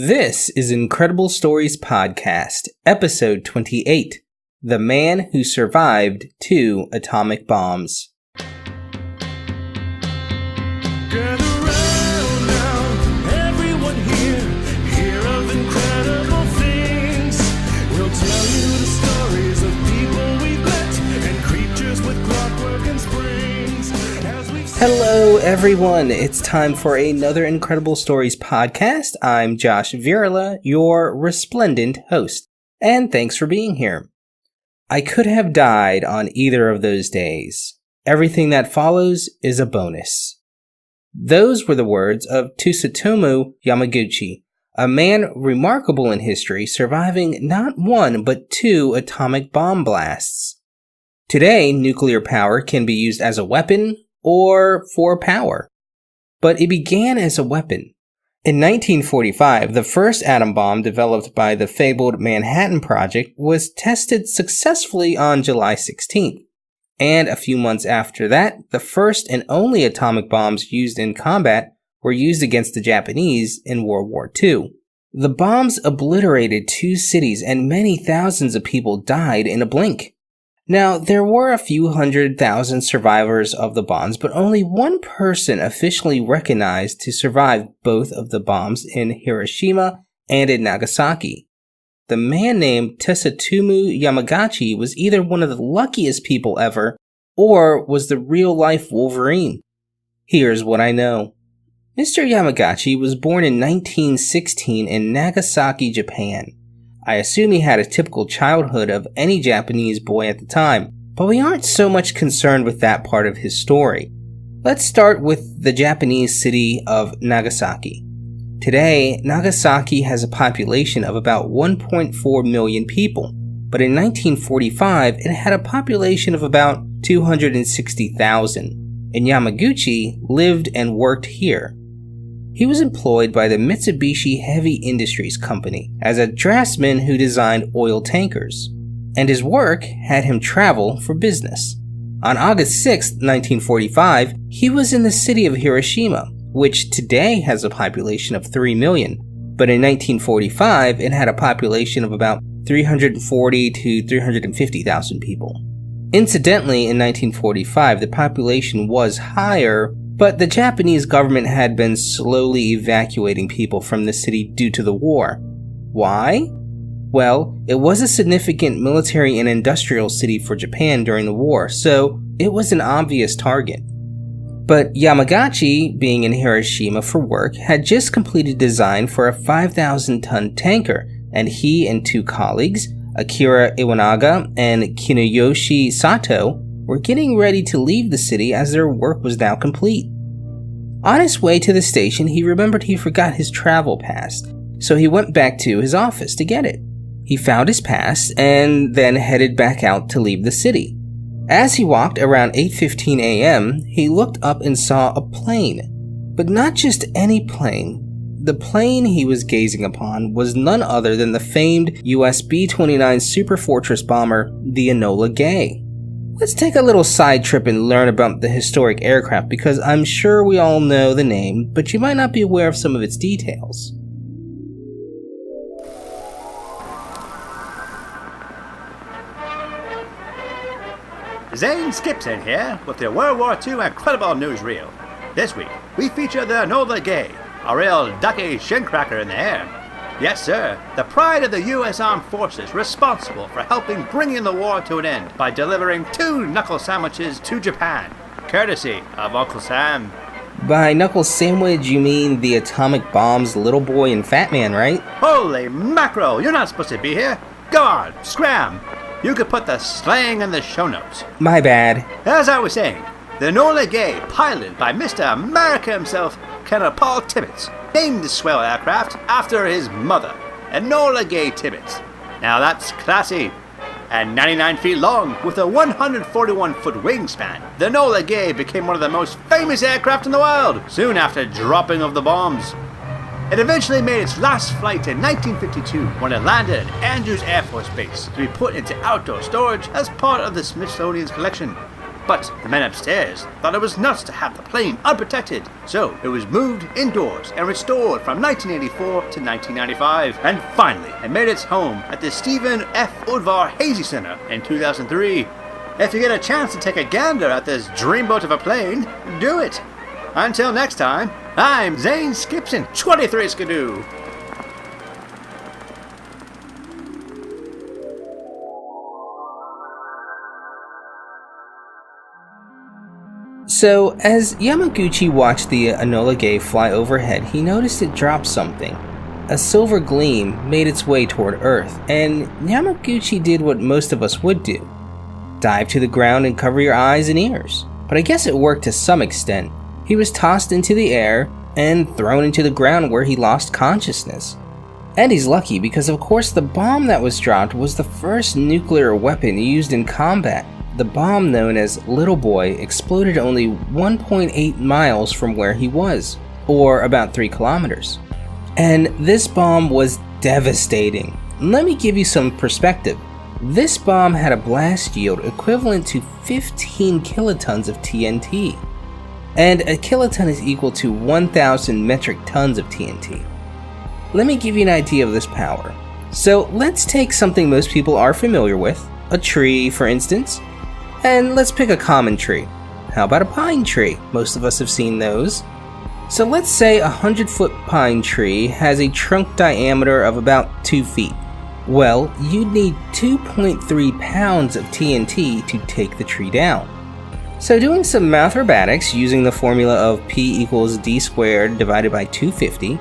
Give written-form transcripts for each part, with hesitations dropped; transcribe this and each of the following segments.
This is Incredible Stories Podcast, Episode 28, The Man Who Survived 2 Atomic Bombs. Hello everyone, it's time for another Incredible Stories podcast. I'm Josh Virla, your resplendent host, and thanks for being here. I could have died on either of those days. Everything that follows is a bonus. Those were the words of Tsutomu Yamaguchi, a man remarkable in history, surviving not one but 2 atomic bomb blasts. Today, nuclear power can be used as a weapon or for power. But it began as a weapon. In 1945, the first atom bomb developed by the fabled Manhattan Project was tested successfully on July 16th. And a few months after that, the first and only atomic bombs used in combat were used against the Japanese in World War II. The bombs obliterated 2 cities and many thousands of people died in a blink. Now, there were a few 100,000 survivors of the bombs, but only one person officially recognized to survive both of the bombs in Hiroshima and in Nagasaki. The man named Tsutomu Yamaguchi was either one of the luckiest people ever, or was the real-life Wolverine. Here's what I know. Mr. Yamaguchi was born in 1916 in Nagasaki, Japan. I assume he had a typical childhood of any Japanese boy at the time, but we aren't so much concerned with that part of his story. Let's start with the Japanese city of Nagasaki. Today, Nagasaki has a population of about 1.4 million people, but in 1945 it had a population of about 260,000, and Yamaguchi lived and worked here. He was employed by the Mitsubishi Heavy Industries Company as a draftsman who designed oil tankers, and his work had him travel for business. On August 6, 1945, he was in the city of Hiroshima, which today has a population of 3 million, but in 1945 it had a population of about 340 to 350,000 people. Incidentally, in 1945, the population was higher, but the Japanese government had been slowly evacuating people from the city due to the war. Why? Well, it was a significant military and industrial city for Japan during the war, so it was an obvious target. But Yamaguchi, being in Hiroshima for work, had just completed design for a 5,000-ton tanker, and he and 2 colleagues, Akira Iwanaga and Kinuyoshi Sato, were getting ready to leave the city as their work was now complete. On his way to the station, he remembered he forgot his travel pass, so he went back to his office to get it. He found his pass and then headed back out to leave the city. As he walked around 8:15 a.m., he looked up and saw a plane. But not just any plane. The plane he was gazing upon was none other than the famed US B-29 Superfortress bomber, the Enola Gay. Let's take a little side trip and learn about the historic aircraft because I'm sure we all know the name, but you might not be aware of some of its details. Zane Skipson here with the World War II Incredible Newsreel. This week, we feature the Enola Gay, a real ducky shincracker in the air. Yes, sir, the pride of the U.S. Armed Forces responsible for helping bringing the war to an end by delivering 2 knuckle sandwiches to Japan, courtesy of Uncle Sam. By knuckle sandwich, you mean the atomic bomb's little boy and fat man, right? Holy mackerel, you're not supposed to be here. Go on, scram. You could put the slang in the show notes. My bad. As I was saying, the Enola Gay, piloted by Mr. America himself, Colonel Paul Tibbets, named the swell aircraft after his mother, Enola Gay Tibbets. Now that's classy. And 99 feet long, with a 141-foot wingspan, the Enola Gay became one of the most famous aircraft in the world, soon after dropping of the bombs. It eventually made its last flight in 1952 when it landed at Andrews Air Force Base to be put into outdoor storage as part of the Smithsonian's collection. But the men upstairs thought it was nuts to have the plane unprotected, so it was moved indoors and restored from 1984 to 1995, and finally it made its home at the Stephen F. Udvar Hazy Center in 2003. If you get a chance to take a gander at this dreamboat of a plane, do it. Until next time, I'm Zane Skipson, 23 Skidoo. So, as Yamaguchi watched the Enola Gay fly overhead, he noticed it dropped something. A silver gleam made its way toward Earth, and Yamaguchi did what most of us would do. Dive to the ground and cover your eyes and ears. But I guess it worked to some extent. He was tossed into the air and thrown into the ground where he lost consciousness. And he's lucky because of course the bomb that was dropped was the first nuclear weapon used in combat. The bomb known as Little Boy exploded only 1.8 miles from where he was, or about 3 kilometers. And this bomb was devastating. Let me give you some perspective. This bomb had a blast yield equivalent to 15 kilotons of TNT. And a kiloton is equal to 1,000 metric tons of TNT. Let me give you an idea of this power. So let's take something most people are familiar with, a tree for instance. And let's pick a common tree. How about a pine tree? Most of us have seen those. So let's say a 100-foot pine tree has a trunk diameter of about 2 feet. Well, you'd need 2.3 pounds of TNT to take the tree down. So doing some mathematics using the formula of P equals D squared divided by 250,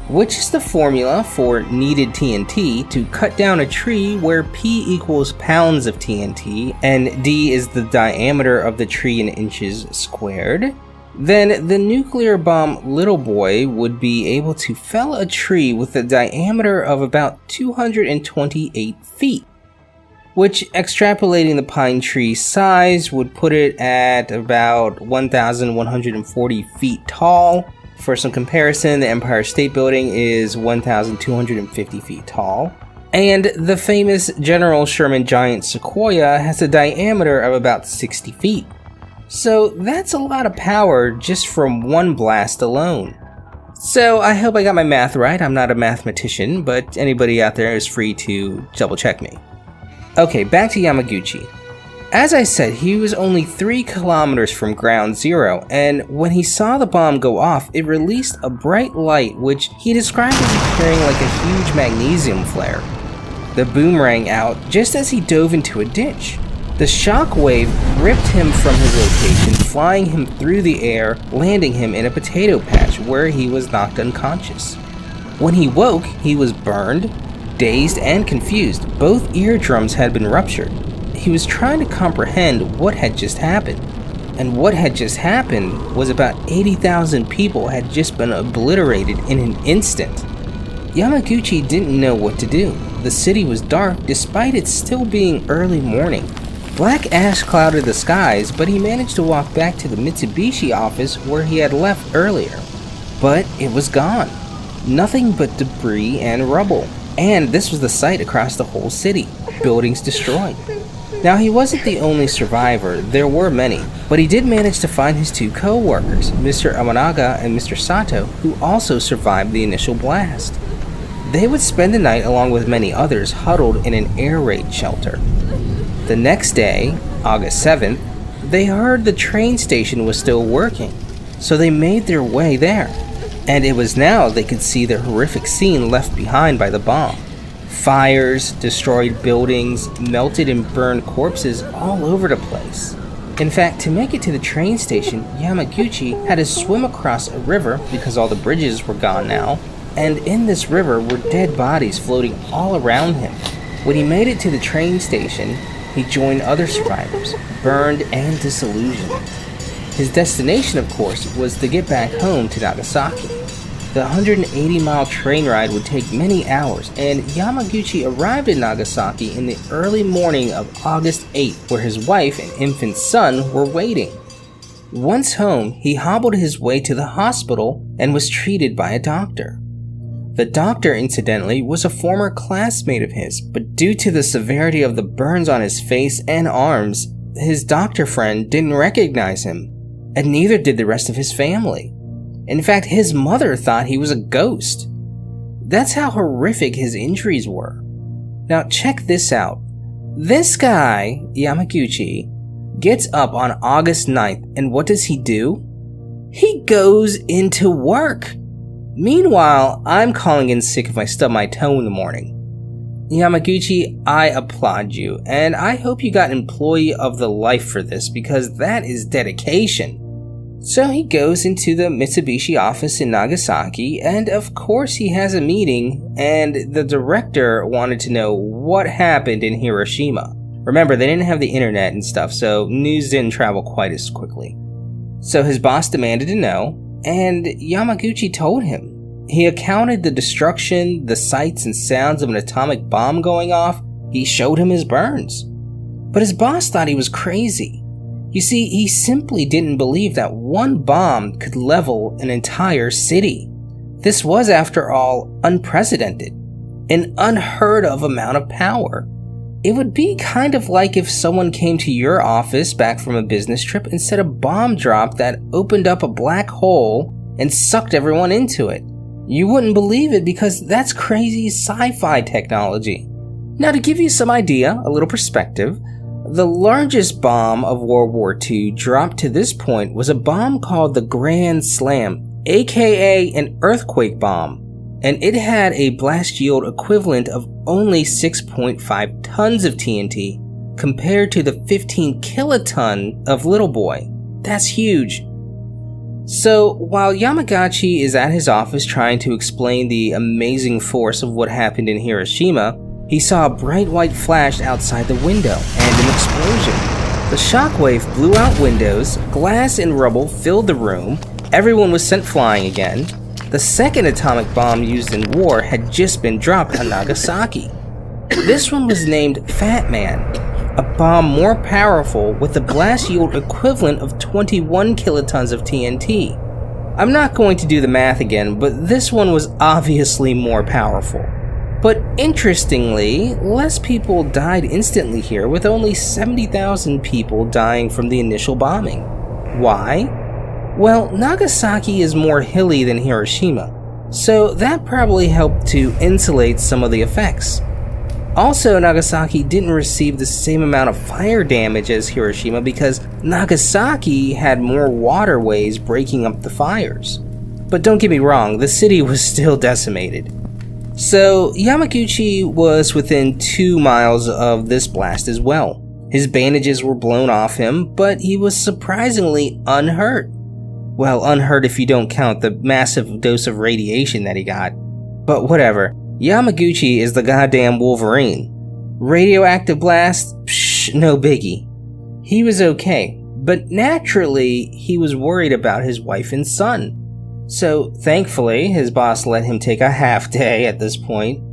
which is the formula for needed TNT to cut down a tree where P equals pounds of TNT and D is the diameter of the tree in inches squared, then the nuclear bomb Little Boy would be able to fell a tree with a diameter of about 228 feet, which extrapolating the pine tree size would put it at about 1,140 feet tall. For some comparison, the Empire State Building is 1,250 feet tall, and the famous General Sherman Giant Sequoia has a diameter of about 60 feet. So that's a lot of power just from one blast alone. So I hope I got my math right. I'm not a mathematician, but anybody out there is free to double check me. Okay, back to Yamaguchi. As I said, he was only 3 kilometers from ground zero, and when he saw the bomb go off, it released a bright light which he described as appearing like a huge magnesium flare. The boom rang out just as he dove into a ditch. The shock wave ripped him from his location, flying him through the air, landing him in a potato patch where he was knocked unconscious. When he woke, he was burned, dazed, and confused. Both eardrums had been ruptured. He was trying to comprehend what had just happened. And what had just happened was about 80,000 people had just been obliterated in an instant. Yamaguchi didn't know what to do. The city was dark despite it still being early morning. Black ash clouded the skies, but he managed to walk back to the Mitsubishi office where he had left earlier. But it was gone. Nothing but debris and rubble. And this was the sight across the whole city. Buildings destroyed. Now, he wasn't the only survivor, there were many, but he did manage to find his 2 co-workers, Mr. Amanaga and Mr. Sato, who also survived the initial blast. They would spend the night along with many others huddled in an air raid shelter. The next day, August 7th, they heard the train station was still working, so they made their way there, and it was now they could see the horrific scene left behind by the bomb. Fires, destroyed buildings, melted and burned corpses all over the place. In fact, to make it to the train station, Yamaguchi had to swim across a river because all the bridges were gone now, and in this river were dead bodies floating all around him. When he made it to the train station, he joined other survivors, burned and disillusioned. His destination, of course, was to get back home to Nagasaki. The 180-mile train ride would take many hours, and Yamaguchi arrived in Nagasaki in the early morning of August 8th, where his wife and infant son were waiting. Once home, he hobbled his way to the hospital and was treated by a doctor. The doctor, incidentally, was a former classmate of his, but due to the severity of the burns on his face and arms, his doctor friend didn't recognize him, and neither did the rest of his family. In fact, his mother thought he was a ghost. That's how horrific his injuries were. Now check this out. This guy, Yamaguchi, gets up on August 9th, and what does he do? He goes into work. Meanwhile, I'm calling in sick if I stub my toe in the morning. Yamaguchi, I applaud you, and I hope you got Employee of the Life for this, because that is dedication. So he goes into the Mitsubishi office in Nagasaki, and of course he has a meeting, and the director wanted to know what happened in Hiroshima. Remember, they didn't have the internet and stuff, so news didn't travel quite as quickly. So his boss demanded to know, and Yamaguchi told him. He accounted the destruction, the sights and sounds of an atomic bomb going off. He showed him his burns. But his boss thought he was crazy. You see, he simply didn't believe that one bomb could level an entire city. This was, after all, unprecedented, an unheard of amount of power. It would be kind of like if someone came to your office back from a business trip and set a bomb drop that opened up a black hole and sucked everyone into it. You wouldn't believe it because that's crazy sci-fi technology. Now, to give you some idea, a little perspective, the largest bomb of World War II dropped to this point was a bomb called the Grand Slam, aka an earthquake bomb, and it had a blast yield equivalent of only 6.5 tons of TNT compared to the 15 kiloton of Little Boy. That's huge. So, while Yamaguchi is at his office trying to explain the amazing force of what happened in Hiroshima, he saw a bright white flash outside the window and an explosion. The shockwave blew out windows, glass and rubble filled the room, everyone was sent flying again. The second atomic bomb used in war had just been dropped on Nagasaki. This one was named Fat Man, a bomb more powerful with a blast yield equivalent of 21 kilotons of TNT. I'm not going to do the math again, but this one was obviously more powerful. But interestingly, less people died instantly here, with only 70,000 people dying from the initial bombing. Why? Well, Nagasaki is more hilly than Hiroshima, so that probably helped to insulate some of the effects. Also, Nagasaki didn't receive the same amount of fire damage as Hiroshima because Nagasaki had more waterways breaking up the fires. But don't get me wrong, the city was still decimated. So, Yamaguchi was within 2 miles of this blast as well. His bandages were blown off him, but he was surprisingly unhurt. Well, unhurt if you don't count the massive dose of radiation that he got. But whatever, Yamaguchi is the goddamn Wolverine. Radioactive blast? Psh, no biggie. He was okay, but naturally, he was worried about his wife and son. So, thankfully, his boss let him take a half day at this point.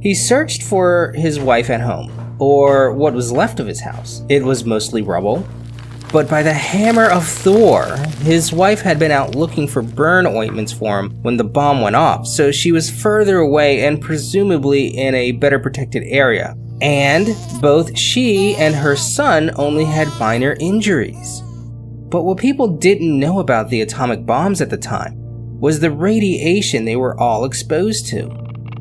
He searched for his wife at home, or what was left of his house. It was mostly rubble. But by the hammer of Thor, his wife had been out looking for burn ointments for him when the bomb went off, so she was further away and presumably in a better protected area. And both she and her son only had minor injuries. But what people didn't know about the atomic bombs at the time was the radiation they were all exposed to.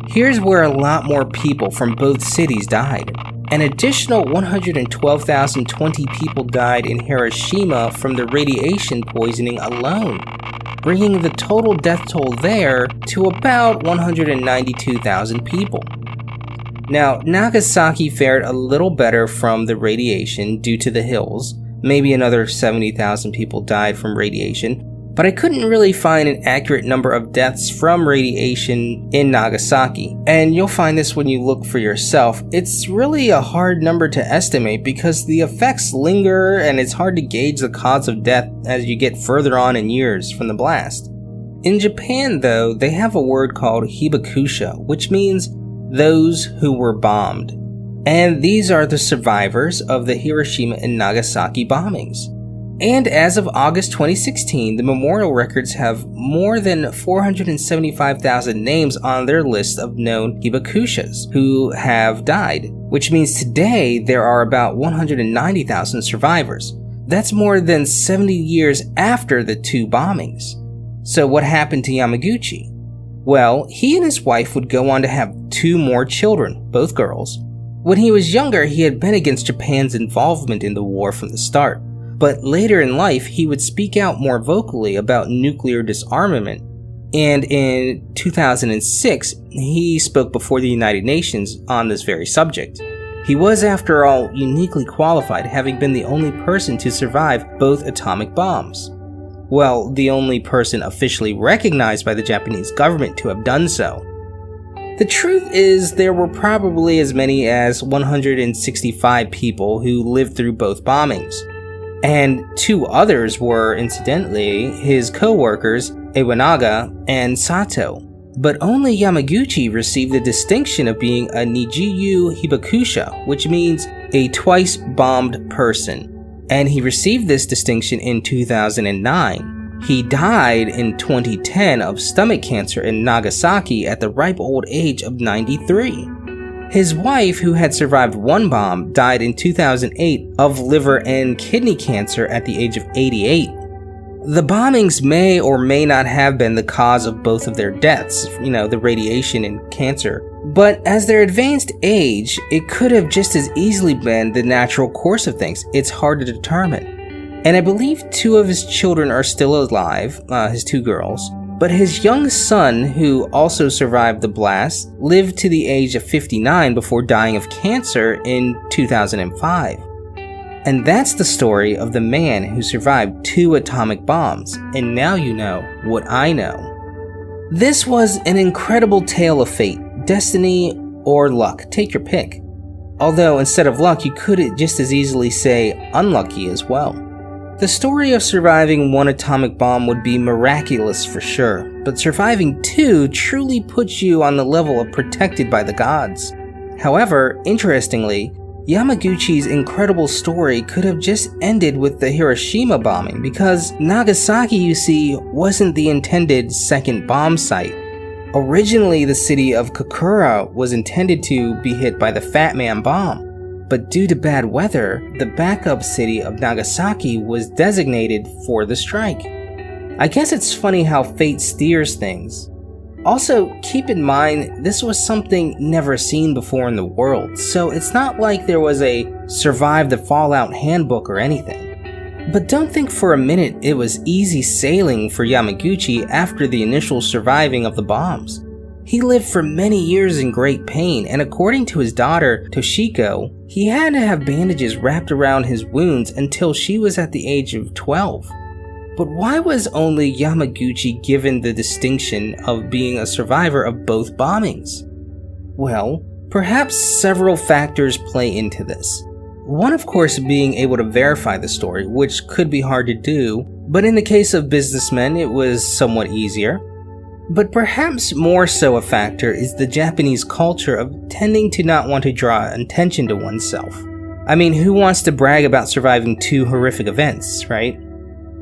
Here's where a lot more people from both cities died. An additional 112,020 people died in Hiroshima from the radiation poisoning alone, bringing the total death toll there to about 192,000 people. Now, Nagasaki fared a little better from the radiation due to the hills. Maybe another 70,000 people died from radiation, but I couldn't really find an accurate number of deaths from radiation in Nagasaki. And you'll find this when you look for yourself. It's really a hard number to estimate because the effects linger and it's hard to gauge the cause of death as you get further on in years from the blast. In Japan, though, they have a word called hibakusha, which means those who were bombed. And these are the survivors of the Hiroshima and Nagasaki bombings. And as of August 2016, the memorial records have more than 475,000 names on their list of known hibakushas who have died, which means today there are about 190,000 survivors. That's more than 70 years after the two bombings. So what happened to Yamaguchi? Well, he and his wife would go on to have 2 more children, both girls. When he was younger, he had been against Japan's involvement in the war from the start. But later in life, he would speak out more vocally about nuclear disarmament. And in 2006, he spoke before the United Nations on this very subject. He was, after all, uniquely qualified, having been the only person to survive both atomic bombs. Well, the only person officially recognized by the Japanese government to have done so. The truth is, there were probably as many as 165 people who lived through both bombings. And 2 others were, incidentally, his co-workers, Iwanaga and Sato. But only Yamaguchi received the distinction of being a Nijiyu Hibakusha, which means a twice-bombed person. And he received this distinction in 2009. He died in 2010 of stomach cancer in Nagasaki at the ripe old age of 93. His wife, who had survived 1 bomb, died in 2008 of liver and kidney cancer at the age of 88. The bombings may or may not have been the cause of both of their deaths, the radiation and cancer. But as their advanced age, it could have just as easily been the natural course of things. It's hard to determine. And I believe 2 of his children are still alive, his 2 girls. But his young son, who also survived the blast, lived to the age of 59 before dying of cancer in 2005. And that's the story of the man who survived 2 atomic bombs, and now you know what I know. This was an incredible tale of fate, destiny, or luck, take your pick. Although instead of luck, you could just as easily say unlucky as well. The story of surviving 1 atomic bomb would be miraculous for sure, but surviving 2 truly puts you on the level of protected by the gods. However, interestingly, Yamaguchi's incredible story could have just ended with the Hiroshima bombing because Nagasaki, you see, wasn't the intended second bomb site. Originally, the city of Kokura was intended to be hit by the Fat Man bomb. But due to bad weather, the backup city of Nagasaki was designated for the strike. I guess it's funny how fate steers things. Also, keep in mind, this was something never seen before in the world, so it's not like there was a survive the fallout handbook or anything. But don't think for a minute it was easy sailing for Yamaguchi after the initial surviving of the bombs. He lived for many years in great pain, and according to his daughter, Toshiko, he had to have bandages wrapped around his wounds until she was at the age of 12. But why was only Yamaguchi given the distinction of being a survivor of both bombings? Well, perhaps several factors play into this. One, of course, being able to verify the story, which could be hard to do, but in the case of businessmen, it was somewhat easier. But perhaps more so a factor is the Japanese culture of tending to not want to draw attention to oneself. I mean, who wants to brag about surviving 2 horrific events, right?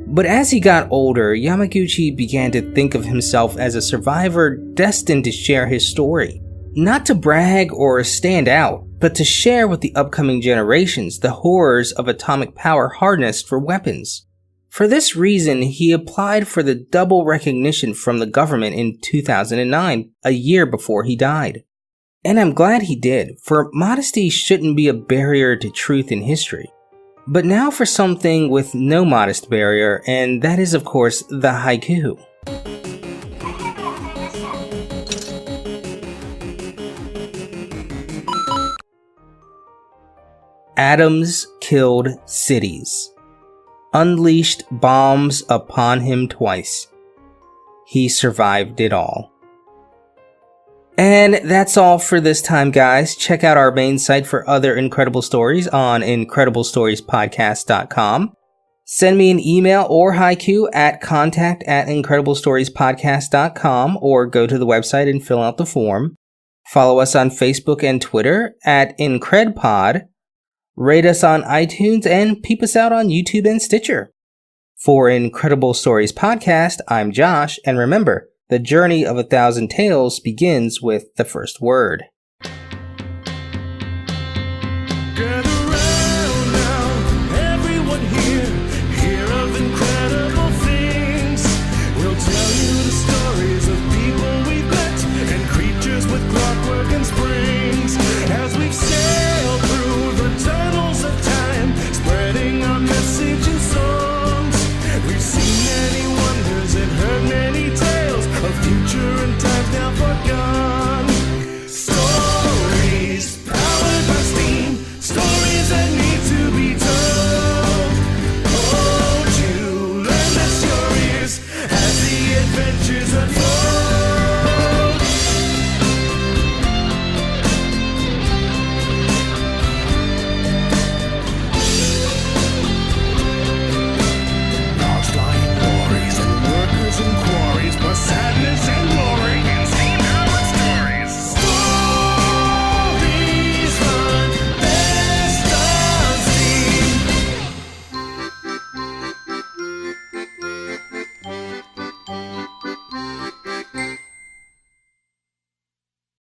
But as he got older, Yamaguchi began to think of himself as a survivor destined to share his story. Not to brag or stand out, but to share with the upcoming generations the horrors of atomic power harnessed for weapons. For this reason, he applied for the double recognition from the government in 2009, a year before he died. And I'm glad he did, for modesty shouldn't be a barrier to truth in history. But now for something with no modest barrier, and that is of course the haiku. Atoms killed cities. Unleashed bombs upon him twice. He survived it all. And that's all for this time, guys. Check out our main site for other incredible stories on incrediblestoriespodcast.com. Send me an email or haiku at contact@incrediblestoriespodcast.com or go to the website and fill out the form. Follow us on Facebook and Twitter at IncredPod. Rate us on iTunes and peep us out on YouTube and Stitcher. For Incredible Stories Podcast, I'm Josh, and remember, the journey of 1,000 tales begins with the first word. Tell you the stories of people we've met and creatures with clockwork and spring.